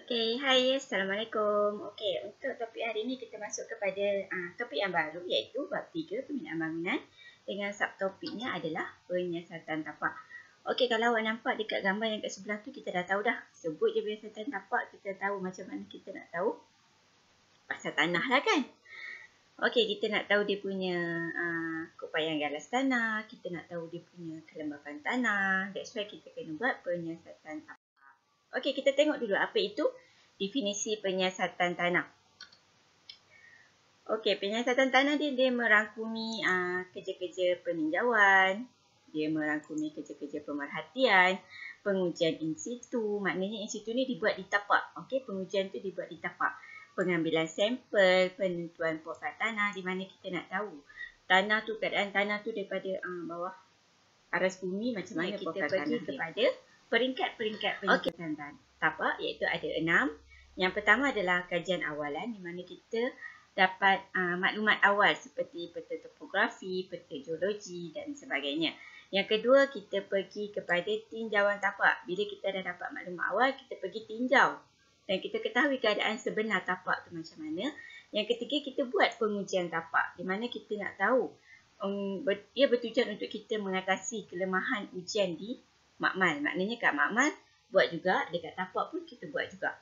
Okey, hai, Assalamualaikum. Okey, untuk topik hari ini kita masuk kepada topik yang baru iaitu bab 3 pembinaan bangunan dengan subtopiknya adalah penyiasatan tapak. Okey, kalau awak nampak dekat gambar yang kat sebelah tu kita dah tahu dah. Sebut je penyiasatan tapak, kita tahu macam mana kita nak tahu pasal tanah lah kan. Okey, kita nak tahu dia punya keupayaan galas tanah, kita nak tahu dia punya kelembapan tanah. That's why kita kena buat penyiasatan tapak. Okey, kita tengok dulu apa itu definisi penyiasatan tanah. Okey, penyiasatan tanah dia merangkumi kerja-kerja peninjauan, dia merangkumi kerja-kerja pemerhatian, pengujian in situ. Maknanya in situ ni dibuat di tapak. Okey, pengujian tu dibuat di tapak. Pengambilan sampel, penentuan profil tanah di mana kita nak tahu tanah tu, keadaan tanah tu daripada bawah aras bumi macam mana profil tanah dia. Kita pergi kepada peringkat-peringkat penyiasatan tapak iaitu ada 6. Yang pertama adalah kajian awalan di mana kita dapat maklumat awal seperti peta topografi, peta geologi dan sebagainya. Yang kedua, kita pergi kepada tinjauan tapak. Bila kita dah dapat maklumat awal, kita pergi tinjau dan kita ketahui keadaan sebenar tapak tu macam mana. Yang ketiga, kita buat pengujian tapak di mana kita nak tahu ia bertujuan untuk kita mengatasi kelemahan ujian di makmal. Maknanya kat makmal buat juga, dekat tapak pun kita buat juga.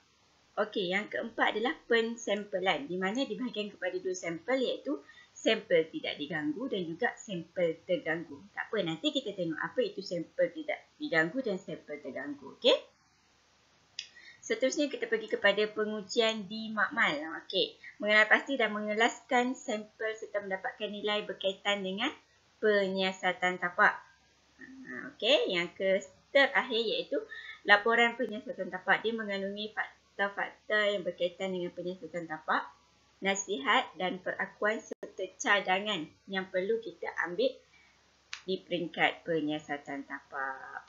Okey, yang keempat adalah pensampelan di mana dibahagikan kepada 2 sampel iaitu sampel tidak diganggu dan juga sampel terganggu. Tak apa, nanti kita tengok apa itu sampel tidak diganggu dan sampel terganggu. Okey. Seterusnya kita pergi kepada pengujian di makmal. Okey, mengenal pasti dan mengelaskan sampel serta mendapatkan nilai berkaitan dengan penyiasatan tapak. Okey, yang terakhir iaitu laporan penyiasatan tapak. Dia mengandungi fakta-fakta yang berkaitan dengan penyiasatan tapak, nasihat dan perakuan serta cadangan yang perlu kita ambil di peringkat penyiasatan tapak.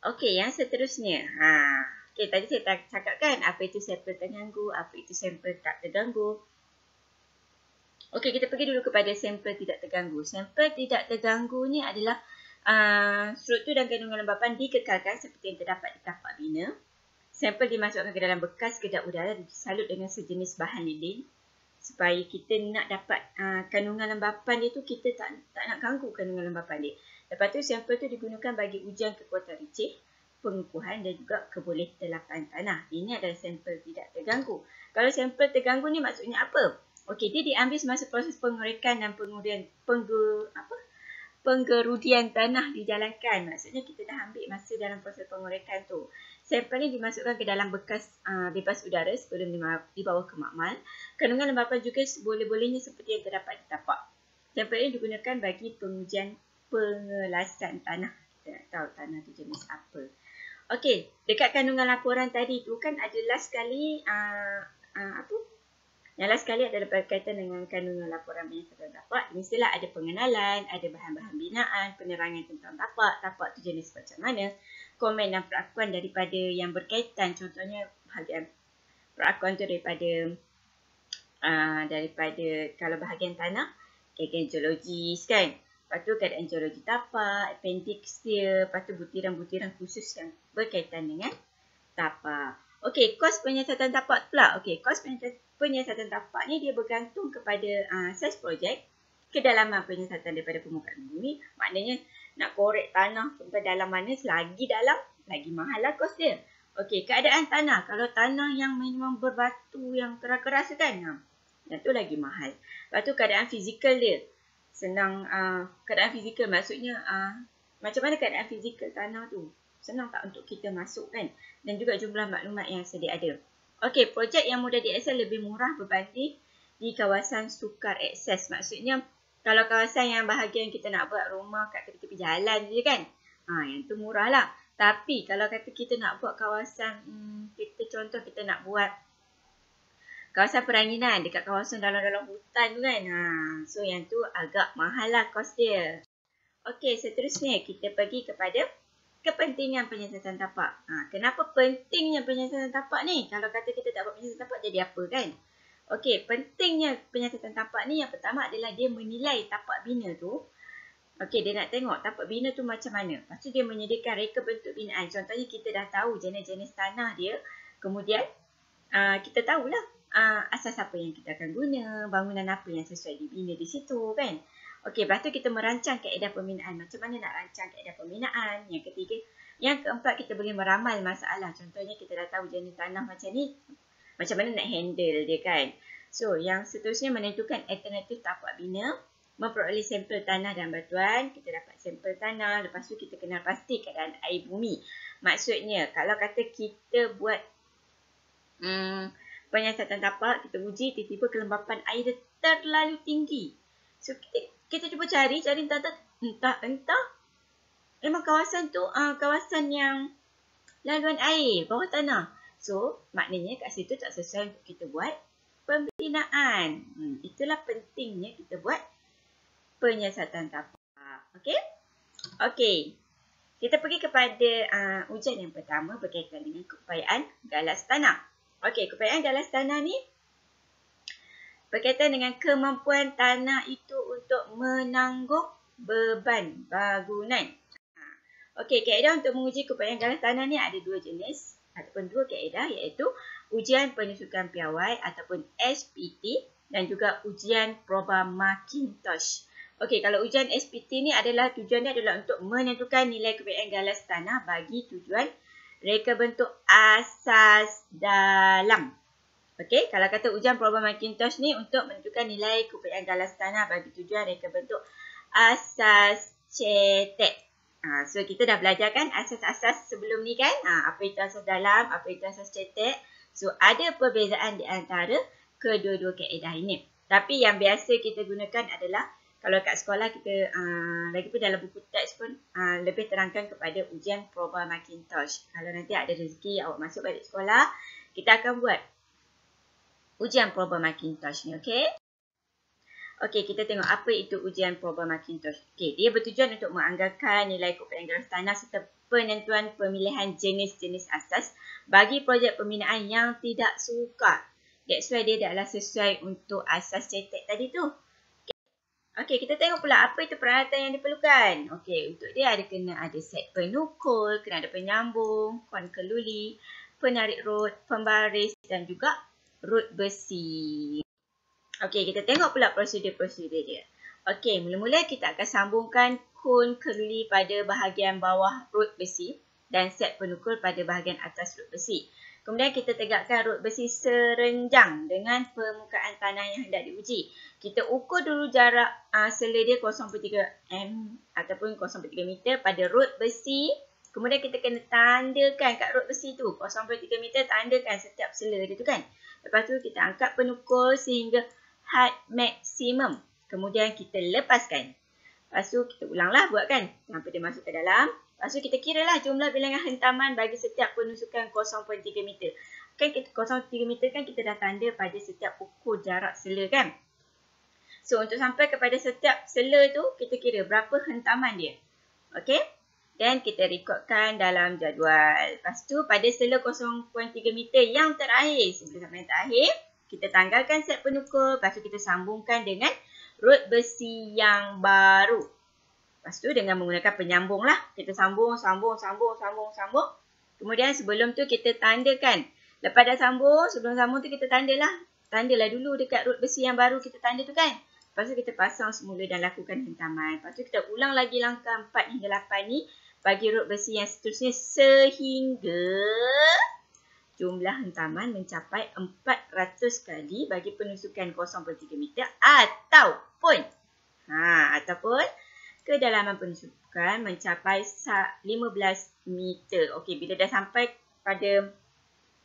Okey, yang seterusnya. Okey, tadi saya cakapkan apa itu sampel terganggu, apa itu sampel tak terganggu. Okey, kita pergi dulu kepada sampel tidak terganggu. Sampel tidak terganggu ni adalah struktur dan kandungan lembapan dikekalkan seperti yang terdapat di tapak bina. Sampel dimasukkan ke dalam bekas kedap udara dan disalut dengan sejenis bahan lilin supaya kita nak dapat kandungan lembapan dia tu, kita tak nak ganggu kandungan lembapan dia. Lepas tu sampel tu digunakan bagi ujian kekuatan ricih, pengukuhan dan juga kebolehterlapan tanah. Ini adalah sampel tidak terganggu. Kalau sampel terganggu ni maksudnya apa? Okey, dia diambil semasa proses pengerekan dan penggerudian tanah dijalankan. Maksudnya kita dah ambil masa dalam proses pengerekan tu. Sampel ni dimasukkan ke dalam bekas bebas udara sebelum dibawa ke makmal. Kandungan lembapan juga seboleh-bolehnya seperti yang terdapat di tapak. Sampel ini digunakan bagi pengujian pengelasan tanah. Kita nak tahu tanah tu jenis apa. Okey, dekat kandungan laporan tadi tu kan ada last sekali Yang last sekali adalah berkaitan dengan kandungan laporan penyiasatan tapak. Mestilah ada pengenalan, ada bahan-bahan binaan, penerangan tentang tapak, tapak tu jenis macam mana, komen dan perakuan daripada yang berkaitan. Contohnya bahagian perakuan tu daripada kalau bahagian tanah, bahagian geologis kan. Lepas tu keadaan geologi tapak, appendix dia, lepas tu butiran-butiran khusus yang berkaitan dengan tapak. Okey, kos penyiasatan tapak pula. Okey, kos penyiasatan tapak ni dia bergantung kepada saiz projek, kedalaman penyiasatan daripada permukaan bumi. Maknanya nak korek tanah sampai dalam mana, selagi dalam, lagi mahal lah kos dia. Okey, keadaan tanah. Kalau tanah yang memang berbatu yang keras-keras kan, yang tu lagi mahal. Lepas tu keadaan fizikal dia. Senang, keadaan fizikal maksudnya macam mana keadaan fizikal tanah tu. Senang tak untuk kita masuk kan. Dan juga jumlah maklumat yang sedia ada. Okey, projek yang mudah diakses lebih murah berbanding di kawasan sukar akses. Maksudnya kalau kawasan yang bahagian kita nak buat rumah kat tepi-tepi jalan je kan. Yang tu murah lah. Tapi kalau kata kita nak buat kawasan, contoh kita nak buat kawasan peranginan dekat kawasan dalam-dalam hutan tu kan. So yang tu agak mahal lah kos dia. Okey, seterusnya kita pergi kepada kepentingan penyiasatan tapak. Kenapa pentingnya penyiasatan tapak ni? Kalau kata kita tak buat penyiasatan tapak jadi apa kan? Okey, pentingnya penyiasatan tapak ni yang pertama adalah dia menilai tapak bina tu. Okey, dia nak tengok tapak bina tu macam mana. Lepas tu dia menyediakan reka bentuk binaan. Contohnya kita dah tahu jenis-jenis tanah dia Kemudian kita tahulah asas apa yang kita akan guna, bangunan apa yang sesuai dibina di situ kan. Okey, lepas tu kita merancang kaedah pembinaan. Macam mana nak rancang kaedah pembinaan. Yang ketiga, yang keempat kita boleh meramal masalah. Contohnya kita dah tahu jenis tanah macam ni, macam mana nak handle dia kan. So, yang seterusnya menentukan alternatif tapak bina, memperoleh sampel tanah dan batuan. Kita dapat sampel tanah, lepas tu kita kenal pasti keadaan air bumi. Maksudnya, kalau kata kita buat penyiasatan tapak, kita uji, tiba-tiba kelembapan air dia terlalu tinggi. So, kita cuba cari entah memang kawasan tu kawasan yang laluan air bawah tanah. So, maknanya kat situ tak sesuai untuk kita buat pembinaan. Itulah pentingnya kita buat penyiasatan tapak. Okey? Okey. Kita pergi kepada ujian yang pertama berkaitan dengan keupayaan galas tanah. Okey, keupayaan galas tanah ni berkaitan dengan kemampuan tanah itu untuk menanggung beban bangunan. Okey, kaedah untuk menguji keupayaan galas tanah ni ada dua jenis ataupun dua kaedah, iaitu ujian penusukan piawai ataupun SPT dan juga ujian proba Mackintosh. Okey, kalau ujian SPT ni adalah tujuannya adalah untuk menentukan nilai keupayaan galas tanah bagi tujuan reka bentuk asas dalam. Okey, kalau kata ujian proba Mackintosh ni untuk menentukan nilai keupayaan galas tanah bagi tujuan reka bentuk asas cetek. So, kita dah belajar kan asas-asas sebelum ni kan? Apa itu asas dalam, apa itu asas cetek. So, ada perbezaan di antara kedua-dua kaedah ini. Tapi yang biasa kita gunakan adalah, kalau kat sekolah kita, lagipun dalam buku teks pun, lebih terangkan kepada ujian proba Mackintosh. Kalau nanti ada rezeki awak masuk balik sekolah, kita akan buat ujian proba Mackintosh ni, okey? Okey, kita tengok apa itu ujian proba Mackintosh. Okey, dia bertujuan untuk menganggarkan nilai keupayaan galas tanah serta penentuan pemilihan jenis-jenis asas bagi projek pembinaan yang tidak sukar. That's why dia adalah sesuai untuk asas cetek tadi tu. Okey, kita tengok pula apa itu peralatan yang diperlukan. Okey, untuk dia kena ada set penukul, kena ada penyambung, kon keluli, penarik rod, pembaris dan juga rod besi. Okey, kita tengok pula prosedur-prosedur dia. Okey, mula-mula kita akan sambungkan kon keluli pada bahagian bawah rod besi dan set penukul pada bahagian atas rod besi. Kemudian kita tegakkan rod besi serenjang dengan permukaan tanah yang hendak diuji. Kita ukur dulu jarak sela dia 0.3 m ataupun 0.3 meter pada rod besi. Kemudian kita kena tandakan kat rod besi tu 0.3 meter, tandakan setiap sela dia tu kan. Lepas tu kita angkat penukul sehingga had maksimum. Kemudian kita lepaskan. Lepas tu kita ulanglah buat kan. Sampai dia masuk ke dalam. Lepas tu kita kiralah jumlah bilangan hentaman bagi setiap penusukan 0.3 meter. Kan 0.3 meter kan kita dah tanda pada setiap ukur jarak sela kan. So untuk sampai kepada setiap sela tu kita kira berapa hentaman dia. Okey. Dan kita rekodkan dalam jadual. Lepas tu pada sela 0.3 meter yang terakhir, sebelum sampai yang terakhir, kita tanggalkan set penukul. Lepas tu kita sambungkan dengan rod besi yang baru. Lepas tu dengan menggunakan penyambung lah. Kita sambung. Kemudian sebelum tu kita tandakan. Lepas dah sambung, sebelum sambung tu kita tandalah. Tandalah dulu dekat rod besi yang baru kita tanda tu kan. Lepas tu kita pasang semula dan lakukan hentaman. Lepas tu kita ulang lagi langkah 4 hingga 8 ni. Bagi rod besi yang seterusnya sehingga jumlah hentaman mencapai 400 kali bagi penusukan 0.3 meter ataupun kedalaman penusukan mencapai 15 meter. Okey, bila dah sampai pada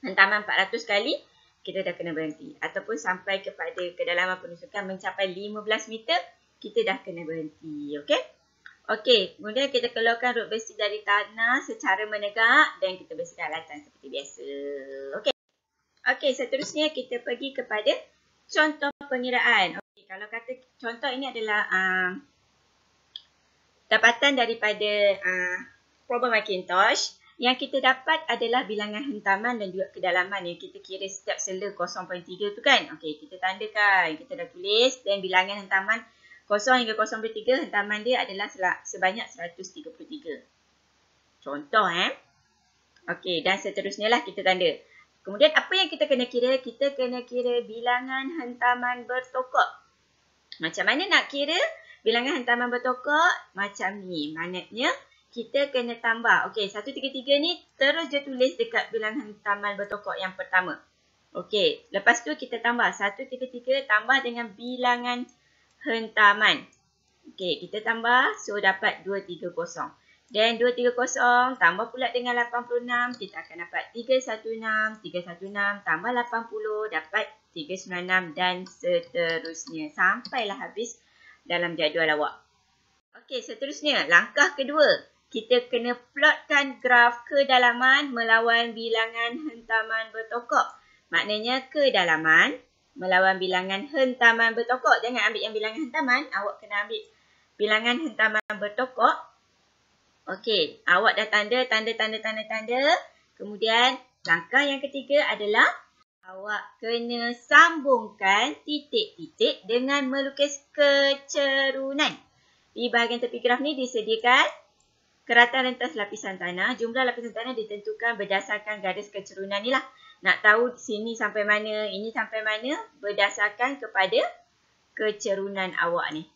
hentaman 400 kali, kita dah kena berhenti. Ataupun sampai kepada kedalaman penusukan mencapai 15 meter, kita dah kena berhenti. Okey? Okey, kemudian kita keluarkan rod besi dari tanah secara menegak dan kita bersihkan alatan seperti biasa. Okey. Okey, seterusnya kita pergi kepada contoh pengiraan. Okey, kalau kata contoh ini adalah dapatan daripada proba Mackintosh. Yang kita dapat adalah bilangan hentaman dan juga kedalaman yang kita kira setiap sela 0.3 tu kan. Okey, kita tandakan. Kita dah tulis dan bilangan hentaman 0 hingga 0.3 hentaman dia adalah sebanyak 133. Contoh Okey, dan seterusnya lah kita tanda. Kemudian apa yang kita kena kira? Kita kena kira bilangan hentaman bertokok. Macam mana nak kira bilangan hentaman bertokok? Macam ni. Maknanya kita kena tambah. Okey, 133 ni terus je tulis dekat bilangan hentaman bertokok yang pertama. Okey, lepas tu kita tambah 133 tambah dengan bilangan hentaman. Okey, kita tambah, so dapat 230. Dan 230 tambah pula dengan 86, kita akan dapat 316. 316 tambah 80, dapat 396 dan seterusnya. Sampailah habis dalam jadual awak. Okey, seterusnya, langkah kedua. Kita kena plotkan graf kedalaman melawan bilangan hentaman bertokok. Maknanya kedalaman melawan bilangan hentaman bertokok. Jangan ambil yang bilangan hentaman, awak kena ambil bilangan hentaman bertokok. Okey, awak dah tanda. Kemudian langkah yang ketiga adalah awak kena sambungkan titik-titik dengan melukis kecerunan. Di bahagian tepi graf ni disediakan keratan rentas lapisan tanah. Jumlah lapisan tanah ditentukan berdasarkan garis kecerunan ni lah. Nak tahu sini sampai mana, ini sampai mana berdasarkan kepada kecerunan awak ni.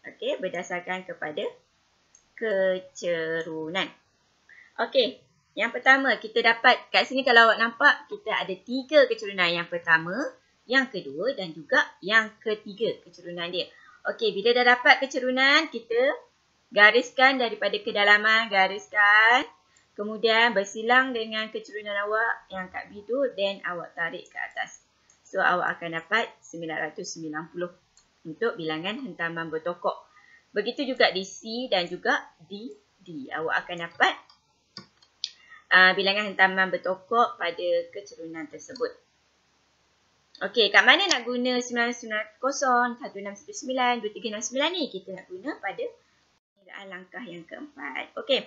Okey, berdasarkan kepada kecerunan. Okey, yang pertama kita dapat kat sini kalau awak nampak kita ada 3 kecerunan. Yang pertama, yang kedua dan juga yang ketiga kecerunan dia. Okey, bila dah dapat kecerunan, kita gariskan daripada kedalaman, gariskan. Kemudian bersilang dengan kecerunan awak yang kat B tu, then awak tarik ke atas. So, awak akan dapat 990 untuk bilangan hentaman bertokok. Begitu juga di C dan juga di D. Awak akan dapat bilangan hentaman bertokok pada kecerunan tersebut. Okey, kat mana nak guna 990, 1619, 2369 ni? Kita nak guna pada langkah yang keempat. Okey,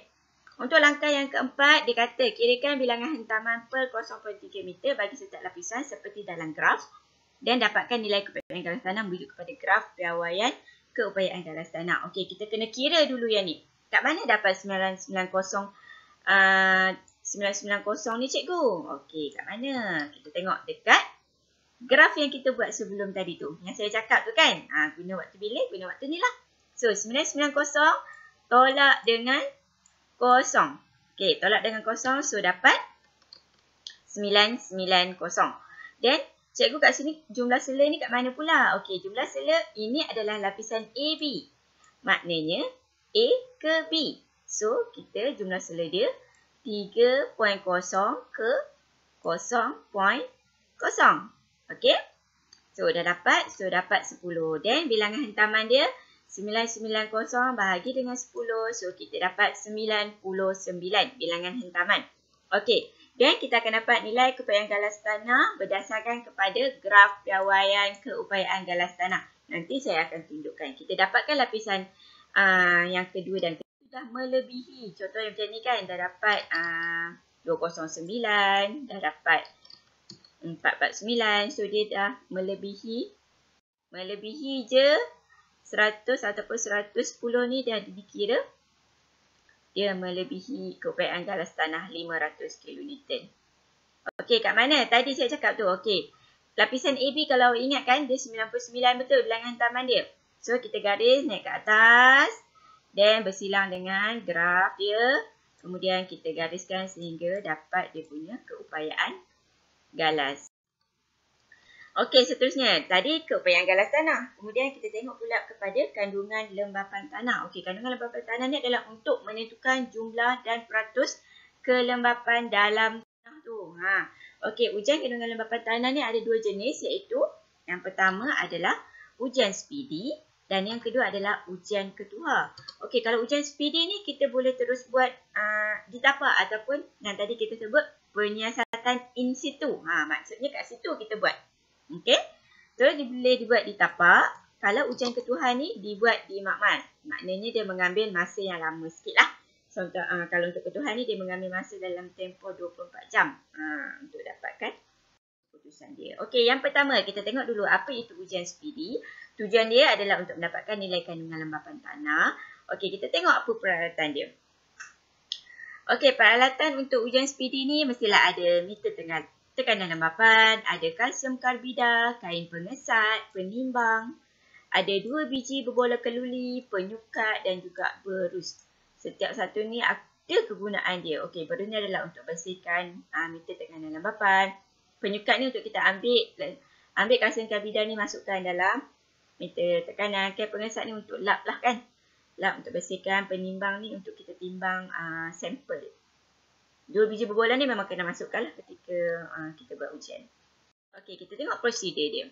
untuk langkah yang keempat, dia kata kirakan bilangan hentaman per 0.3 meter bagi setiap lapisan seperti dalam graf dan dapatkan nilai keupayaan galas tanah merujuk kepada graf piawaian keupayaan galas tanah. Okey, kita kena kira dulu yang ni. Kat mana dapat 990 ni cikgu? Okey, kat mana? Kita tengok dekat graf yang kita buat sebelum tadi tu. Yang saya cakap tu kan? Guna waktu bilik, guna waktu ni lah. So, 990 tolak dengan kosong. Okey, tolak dengan kosong. So, dapat 990. Dan cikgu kat sini jumlah sela ni kat mana pula? Okey, jumlah sela ini adalah lapisan AB. Maknanya A ke B. So, kita jumlah sela dia 3.0 ke 0.0. Okey. So, dah dapat. So, dapat 10. Dan bilangan hentaman dia 990 bahagi dengan 10. So, kita dapat 99 bilangan hentaman. Okey. Dan kita akan dapat nilai keupayaan galas tanah berdasarkan kepada graf piawaian keupayaan galas tanah. Nanti saya akan tunjukkan. Kita dapatkan lapisan yang kedua dan ketiga dah melebihi. Contoh yang macam ni kan. Dah dapat 209. Dah dapat 449. So, dia dah melebihi. Melebihi je 100 ataupun 110 ni dah dikira. Dia melebihi keupayaan galas tanah 500 kilonewton. Okey, kat mana? Tadi saya cakap tu. Okey. Lapisan AB kalau ingat kan, dia 99 betul bilangan hentaman dia. So, kita garis naik ke atas. Dan bersilang dengan graf dia. Kemudian kita gariskan sehingga dapat dia punya keupayaan galas. Okey, seterusnya. Tadi keupayaan galas tanah. Kemudian kita tengok pula kepada kandungan lembapan tanah. Okey, kandungan lembapan tanah ni adalah untuk menentukan jumlah dan peratus kelembapan dalam tanah tu. Okey, ujian kandungan lembapan tanah ni ada dua jenis, iaitu yang pertama adalah ujian speedy dan yang kedua adalah ujian ketuha. Okey, kalau ujian speedy ni kita boleh terus buat di tapak ataupun yang tadi kita sebut penyiasatan in situ. Maksudnya kat situ kita buat. Okey. Terus boleh dibuat di tapak. Kalau ujian ketuhan ni dibuat di makmal. Maknanya dia mengambil masa yang lama sikit lah. Contoh, kalau untuk ketuhan ni dia mengambil masa dalam tempoh 24 jam. Untuk dapatkan keputusan dia. Okey, yang pertama kita tengok dulu apa itu ujian speedy. Tujuan dia adalah untuk mendapatkan nilai kandungan lembapan tanah. Okey, kita tengok apa peralatan dia. Okey, peralatan untuk ujian speedy ni mestilah ada meter tekanan lembapan, ada kalsium karbida, kain pengesat, penimbang, ada 2 biji berbola keluli, penyukat dan juga berus. Setiap satu ni ada kegunaan dia. Okey, berus ni adalah untuk bersihkan meter tekanan lembapan. Penyukat ni untuk kita ambil kalsium karbida ni masukkan dalam meter tekanan. Kain pengesat ni untuk lap lah kan. Lap untuk bersihkan. Penimbang ni untuk kita timbang sampel. 2 biji berbola ni memang kena masukkan lah ketika kita buat ujian. Okey, kita tengok prosedur dia.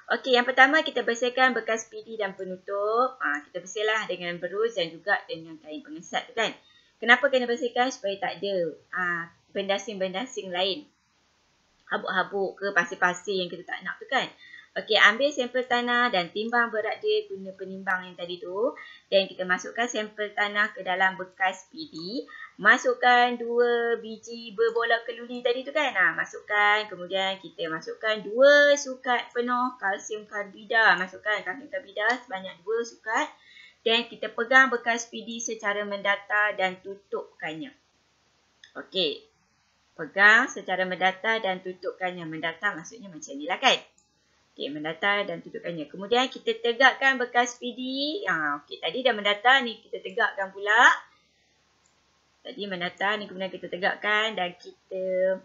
Okey, yang pertama kita bersihkan bekas PD dan penutup. Kita bersihlah dengan berus dan juga dengan kain pengesat tu kan. Kenapa kena bersihkan? Supaya tak ada bendasing-bendasing lain. Habuk-habuk ke pasir-pasir yang kita tak nak tu kan. Okey, ambil sampel tanah dan timbang berat dia guna penimbang yang tadi tu. Dan kita masukkan sampel tanah ke dalam bekas PD. Masukkan 2 biji berbola keluli tadi tu kan. Masukkan. Kemudian kita masukkan 2 sukat penuh kalsium karbida. Masukkan kalsium karbida sebanyak 2 sukat. Dan kita pegang bekas PD secara mendatar dan tutupkannya. Okey. Pegang secara mendatar dan tutupkannya. Mendatar maksudnya macam ni lah kan. Okey, mendatar dan tutupkannya. Kemudian kita tegakkan bekas PD. Okey, tadi dah mendatar ni kita tegakkan pula. Tadi mendatar ni kemudian kita tegakkan dan kita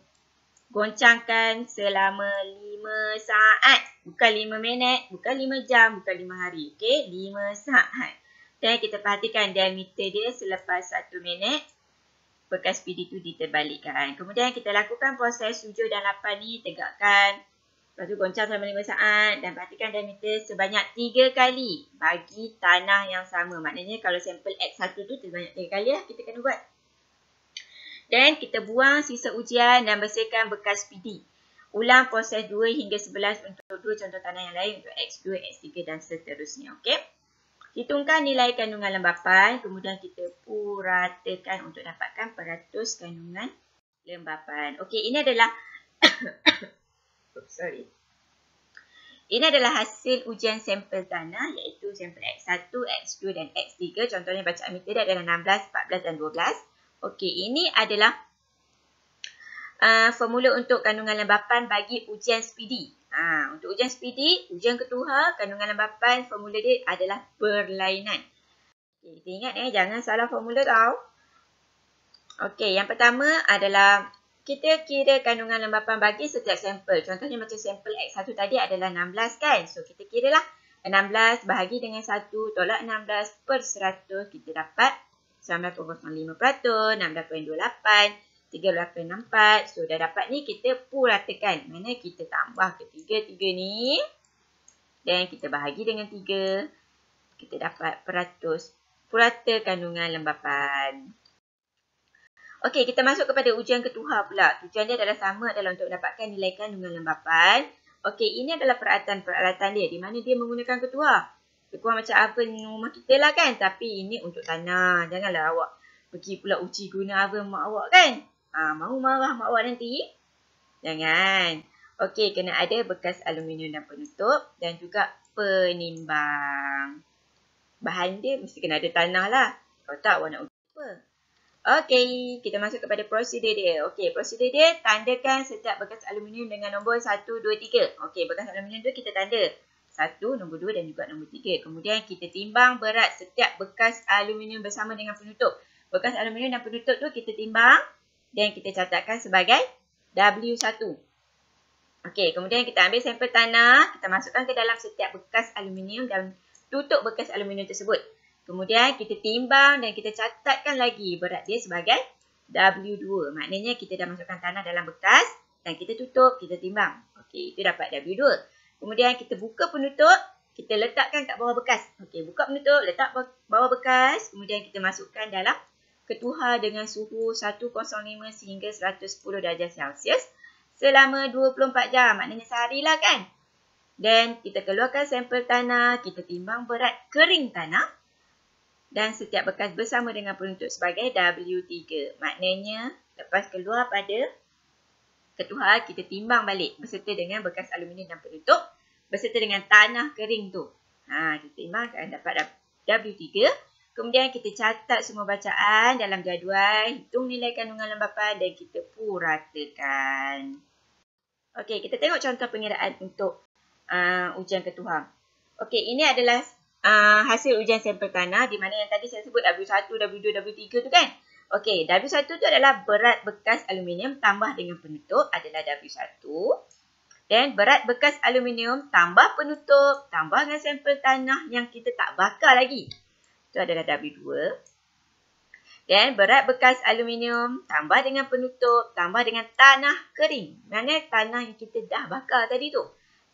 goncangkan selama 5 saat. Bukan 5 minit, bukan 5 jam, bukan 5 hari. Okey, 5 saat. Dan kita perhatikan diameter dia selepas 1 minit. Bekas PD tu diterbalikkan. Kemudian kita lakukan proses 7 dan 8 ni, tegakkan. Lepas tu goncang selama 5 saat dan perhatikan diameter sebanyak 3 kali bagi tanah yang sama. Maknanya kalau sampel X1 tu sebanyak 3 kali lah kita kena buat. Dan kita buang sisa ujian dan bersihkan bekas PD. Ulang proses 2 hingga 11 untuk 2 contoh tanah yang lain untuk X2, X3 dan seterusnya. Okey. Hitungkan nilai kandungan lembapan. Kemudian kita puratakan untuk dapatkan peratus kandungan lembapan. Okey, ini adalah Ini adalah hasil ujian sampel tanah iaitu sampel X1, X2 dan X3. Contohnya bacaan meter dia adalah 16, 14 dan 12. Okey, ini adalah formula untuk kandungan lembapan bagi ujian SPD. Untuk ujian SPD, ujian ketuha, kandungan lembapan, formula dia adalah berlainan. Okay, kita ingat jangan salah formula tau. Okey, yang pertama adalah kita kira kandungan lembapan bagi setiap sampel. Contohnya macam sampel X1 tadi adalah 16 kan. So, kita kiralah 16 bahagi dengan 1 tolak 16 per 100. Kita dapat 19.05%, 16.28, 3.84. So, dah dapat ni kita puratakan. Mana kita tambah ketiga-tiga ni. Dan kita bahagi dengan 3. Kita dapat peratus. Purata kandungan lembapan. Okey, kita masuk kepada ujian ketuha pula. Tujuan dia adalah sama adalah untuk dapatkan nilai kandungan lembapan. Okey, ini adalah peralatan dia. Di mana dia menggunakan ketuha. Ketuha macam oven rumah kita lah kan. Tapi ini untuk tanah. Janganlah awak pergi pula uji guna oven mak awak kan. Mahu marah mak awak nanti. Jangan. Okey, kena ada bekas aluminium dan penutup. Dan juga penimbang. Bahan dia mesti kena ada tanah lah. Kalau tak awak nak uji apa. Okey, kita masuk kepada prosedur dia. Okey, prosedur dia tandakan setiap bekas aluminium dengan nombor 1, 2, 3. Okey, bekas aluminium tu kita tanda 1, nombor 2 dan juga nombor 3. Kemudian kita timbang berat setiap bekas aluminium bersama dengan penutup. Bekas aluminium dan penutup tu kita timbang dan kita catatkan sebagai W1. Okey, kemudian kita ambil sampel tanah, kita masukkan ke dalam setiap bekas aluminium dan tutup bekas aluminium tersebut. Kemudian kita timbang dan kita catatkan lagi berat dia sebagai W2. Maknanya kita dah masukkan tanah dalam bekas dan kita tutup, kita timbang. Okey, itu dapat W2. Kemudian kita buka penutup, kita letakkan kat bawah bekas. Okey, buka penutup, letak bawah bekas. Kemudian kita masukkan dalam ketuha dengan suhu 105 sehingga 110 darjah Celsius selama 24 jam. Maknanya sehari lah kan. Dan kita keluarkan sampel tanah, kita timbang berat kering tanah. Dan setiap bekas bersama dengan penutup sebagai W3. Maknanya lepas keluar pada ketuha, kita timbang balik beserta dengan bekas aluminium dan penutup. Beserta dengan tanah kering tu. Kita timbang akan dapat W3. Kemudian kita catat semua bacaan dalam jadual. Hitung nilai kandungan lembapan dan kita puratakan. Okey, kita tengok contoh pengiraan untuk ujian ketuhang. Okey, ini adalah hasil ujian sampel tanah di mana yang tadi saya sebut W1, W2, W3 tu kan. Okey, W1 tu adalah berat bekas aluminium tambah dengan penutup adalah W1. Dan berat bekas aluminium tambah penutup tambah dengan sampel tanah yang kita tak bakar lagi. Itu adalah W2. Dan berat bekas aluminium tambah dengan penutup tambah dengan tanah kering. Mana tanah yang kita dah bakar tadi tu.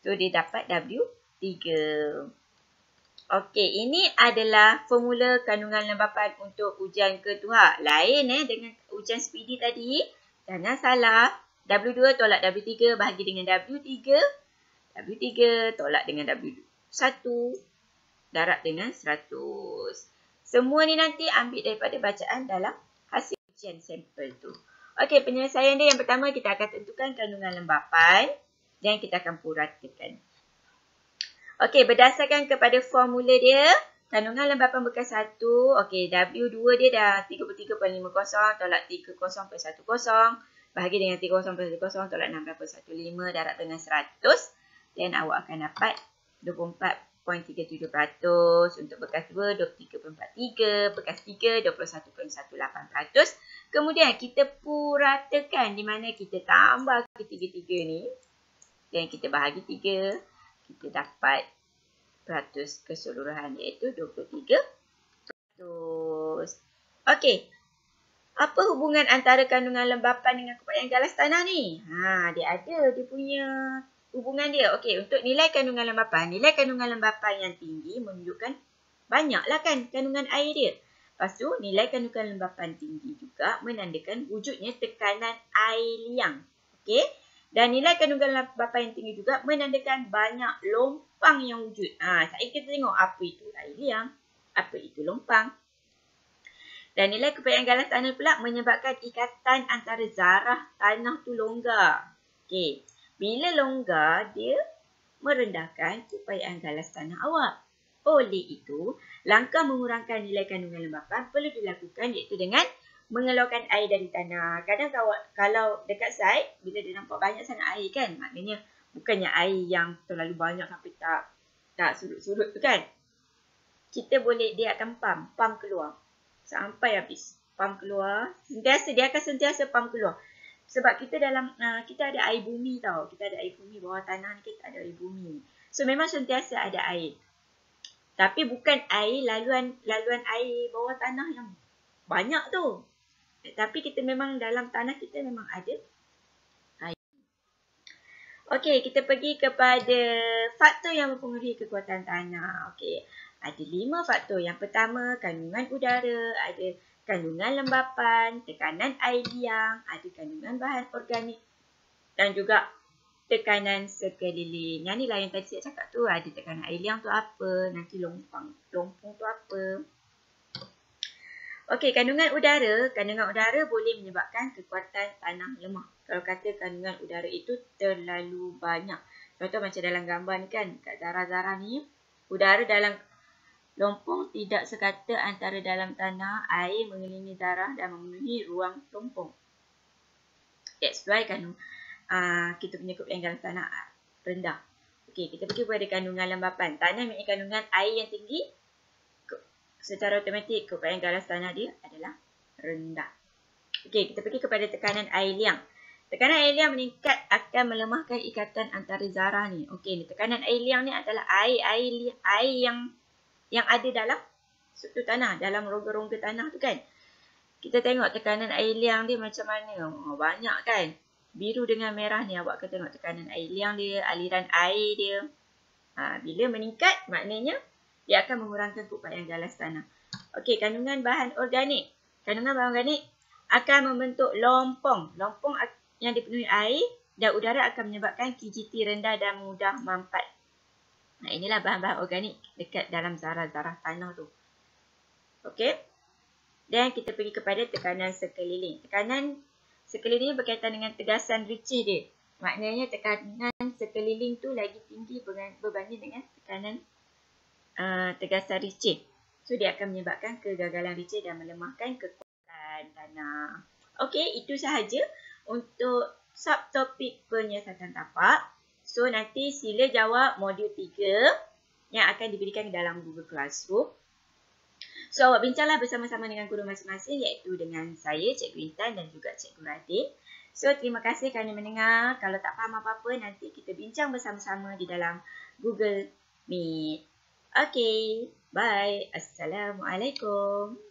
So, dia dapat W3. Okey, ini adalah formula kandungan lembapan untuk ujian ketuhang. Lain dengan ujian speedy tadi. Jangan salah. W2 tolak W3 bahagi dengan W3. W3 tolak dengan W1. Darab dengan 100. Semua ni nanti ambil daripada bacaan dalam hasil ujian sampel tu. Okey, penyelesaian dia yang pertama kita akan tentukan kandungan lembapan dan kita akan puratakan. Okey, berdasarkan kepada formula dia, kandungan lembapan bekas 1, okey, W2 dia dah 33.50 tolak 30.10 bahagi dengan 30.10 tolak 6.15 darab dengan 100 dan awak akan dapat 24.37% untuk bekas 2, 23.43%, bekas 3, 21.18%. Kemudian kita puratakan di mana kita tambah ketiga-tiga ni dan kita bahagi 3, kita dapat peratus keseluruhan iaitu 23%. Okey. Apa hubungan antara kandungan lembapan dengan keupayaan galas tanah ni? Dia ada dia punya hubungan dia. Okey, untuk nilai kandungan lembapan yang tinggi menunjukkan banyaklah kan kandungan air dia. Lepas tu, nilai kandungan lembapan tinggi juga menandakan wujudnya tekanan air liang. Okey? Dan nilai kandungan lembapan yang tinggi juga menandakan banyak lompang yang wujud. Saya kita tengok apa itu air liang, apa itu lompang. Dan nilai keupayaan galas tanah pula menyebabkan ikatan antara zarah tanah tu longgar. Okey. Bila longgar, dia merendahkan keupayaan galas tanah awak. Oleh itu, langkah mengurangkan nilai kandungan lembapan perlu dilakukan iaitu dengan mengeluarkan air dari tanah. Kadang kalau dekat site, bila dia nampak banyak sangat air kan, maknanya bukannya air yang terlalu banyak sampai tak surut-surut tu kan. Kita boleh, dia akan pump keluar. Sampai habis. Pump keluar. Dia akan sentiasa pump keluar. Sebab kita kita ada air bumi tau. Kita ada air bumi. Bawah tanah ni kita ada air bumi. So memang sentiasa ada air. Tapi bukan air laluan air bawah tanah yang banyak tu. Tapi kita memang dalam tanah kita memang ada air. Okey, kita pergi kepada faktor yang mempengaruhi kekuatan tanah. Okey. Ada 5 faktor. Yang pertama, kandungan udara, ada kandungan lembapan, tekanan air liang, ada kandungan bahan organik dan juga tekanan sekeliling. Yang ni lah yang tadi saya cakap tu, ada tekanan air liang tu apa, nanti lompong tu apa. Okey, kandungan udara boleh menyebabkan kekuatan tanah lemah. Kalau kata kandungan udara itu terlalu banyak. Contoh macam dalam gambar ni kan, kat zarah-zarah ni, udara dalam lompong tidak sekata antara dalam tanah, air mengelilingi zarah dan memenuhi ruang lompong. That's why kan kita punya keupayaan galas tanah rendah. Okey, kita pergi kepada kandungan lembapan. Tanah mempunyai kandungan air yang tinggi, secara automatik keupayaan galas tanah dia adalah rendah. Okey, kita pergi kepada tekanan air liang. Tekanan air liang meningkat akan melemahkan ikatan antara zarah ni. Okey, tekanan air liang ni adalah air yang ada dalam struktur tanah, dalam rongga-rongga tanah tu kan. Kita tengok tekanan air liang dia macam mana. Banyak kan. Biru dengan merah ni awak akan tengok tekanan air liang dia, aliran air dia. Bila meningkat, maknanya dia akan mengurangkan keupayaan galas tanah. Okey, kandungan bahan organik. Kandungan bahan organik akan membentuk lompong. Lompong yang dipenuhi air dan udara akan menyebabkan KGT rendah dan mudah mampat. Inilah bahan-bahan organik dekat dalam zarah-zarah tanah tu. Okey. Dan kita pergi kepada tekanan sekeliling. Tekanan sekeliling berkaitan dengan tegasan ricih dia. Maknanya tekanan sekeliling tu lagi tinggi berbanding dengan tekanan tegasan ricih. So, dia akan menyebabkan kegagalan ricih dan melemahkan kekuatan tanah. Okey, itu sahaja untuk subtopik penyiasatan tapak. So, nanti sila jawab modul 3 yang akan diberikan dalam Google Classroom. So, awak bincanglah bersama-sama dengan guru masing-masing, iaitu dengan saya, Cikgu Intan dan juga Cikgu Radin. So, terima kasih kerana mendengar. Kalau tak faham apa-apa, nanti kita bincang bersama-sama di dalam Google Meet. Okay, bye. Assalamualaikum.